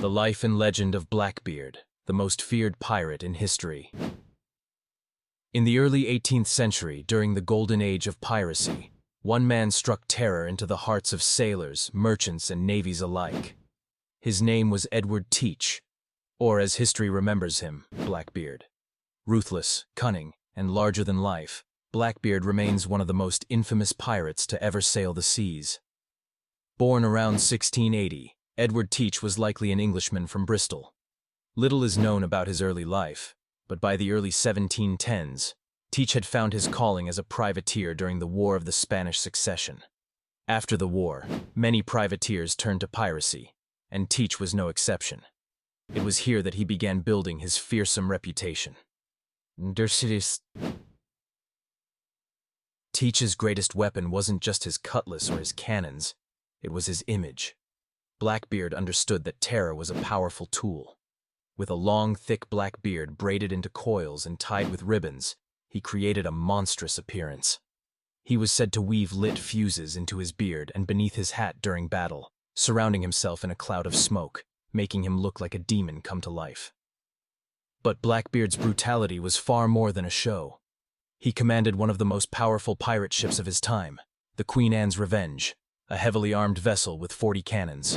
The life and legend of Blackbeard, the most feared pirate in history. In the early 18th century, during the golden age of piracy, one man struck terror into the hearts of sailors, merchants, and navies alike. His name was Edward Teach, or as history remembers him, Blackbeard. Ruthless, cunning, and larger than life, Blackbeard remains one of the most infamous pirates to ever sail the seas. Born around 1680, Edward Teach was likely an Englishman from Bristol. Little is known about his early life, but by the early 1710s, Teach had found his calling as a privateer during the War of the Spanish Succession. After the war, many privateers turned to piracy, and Teach was no exception. It was here that he began building his fearsome reputation. Teach's greatest weapon wasn't just his cutlass or his cannons, it was his image. Blackbeard understood that terror was a powerful tool. With a long, thick black beard braided into coils and tied with ribbons, he created a monstrous appearance. He was said to weave lit fuses into his beard and beneath his hat during battle, surrounding himself in a cloud of smoke, making him look like a demon come to life. But Blackbeard's brutality was far more than a show. He commanded one of the most powerful pirate ships of his time, the Queen Anne's Revenge, a heavily armed vessel with 40 cannons.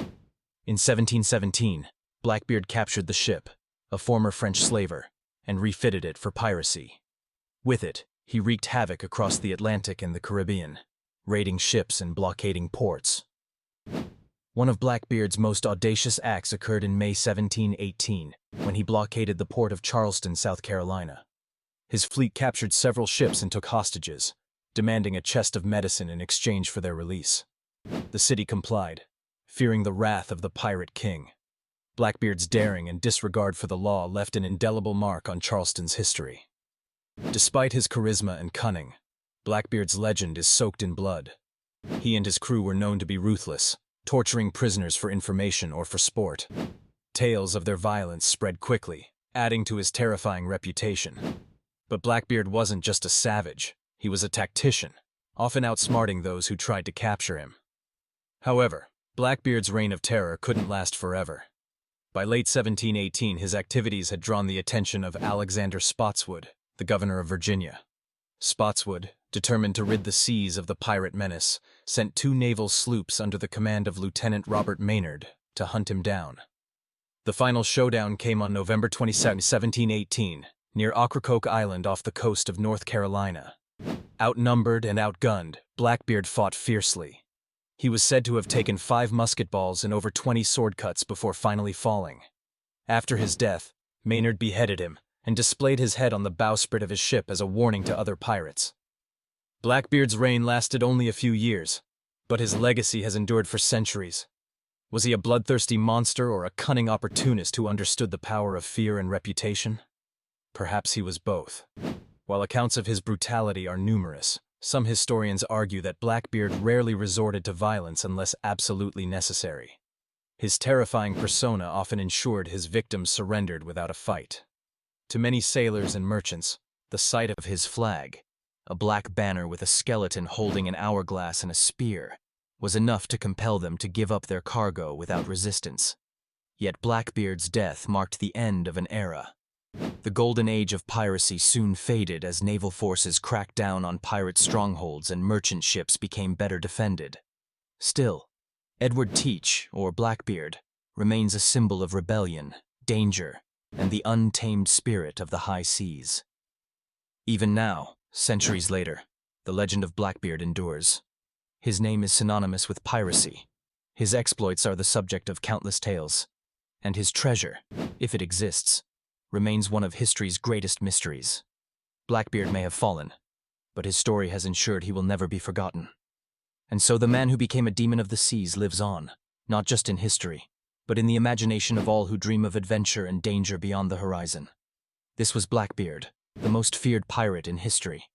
In 1717, Blackbeard captured the ship, a former French slaver, and refitted it for piracy. With it, he wreaked havoc across the Atlantic and the Caribbean, raiding ships and blockading ports. One of Blackbeard's most audacious acts occurred in May 1718, when he blockaded the port of Charleston, South Carolina. His fleet captured several ships and took hostages, demanding a chest of medicine in exchange for their release. The city complied, fearing the wrath of the pirate king. Blackbeard's daring and disregard for the law left an indelible mark on Charleston's history. Despite his charisma and cunning, Blackbeard's legend is soaked in blood. He and his crew were known to be ruthless, torturing prisoners for information or for sport. Tales of their violence spread quickly, adding to his terrifying reputation. But Blackbeard wasn't just a savage, he was a tactician, often outsmarting those who tried to capture him. However, Blackbeard's reign of terror couldn't last forever. By late 1718, his activities had drawn the attention of Alexander Spotswood, the governor of Virginia. Spotswood, determined to rid the seas of the pirate menace, sent 2 naval sloops under the command of Lieutenant Robert Maynard to hunt him down. The final showdown came on November 22, 1718, near Ocracoke Island off the coast of North Carolina. Outnumbered and outgunned, Blackbeard fought fiercely. He was said to have taken 5 musket balls and over 20 sword cuts before finally falling. After his death, Maynard beheaded him and displayed his head on the bowsprit of his ship as a warning to other pirates. Blackbeard's reign lasted only a few years, but his legacy has endured for centuries. Was he a bloodthirsty monster or a cunning opportunist who understood the power of fear and reputation? Perhaps he was both. While accounts of his brutality are numerous, some historians argue that Blackbeard rarely resorted to violence unless absolutely necessary. His terrifying persona often ensured his victims surrendered without a fight. To many sailors and merchants, the sight of his flag, a black banner with a skeleton holding an hourglass and a spear, was enough to compel them to give up their cargo without resistance. Yet Blackbeard's death marked the end of an era. The golden age of piracy soon faded as naval forces cracked down on pirate strongholds and merchant ships became better defended. Still, Edward Teach, or Blackbeard, remains a symbol of rebellion, danger, and the untamed spirit of the high seas. Even now, centuries later, the legend of Blackbeard endures. His name is synonymous with piracy. His exploits are the subject of countless tales, and his treasure, if it exists, remains one of history's greatest mysteries. Blackbeard may have fallen, but his story has ensured he will never be forgotten. And so the man who became a demon of the seas lives on, not just in history, but in the imagination of all who dream of adventure and danger beyond the horizon. This was Blackbeard, the most feared pirate in history.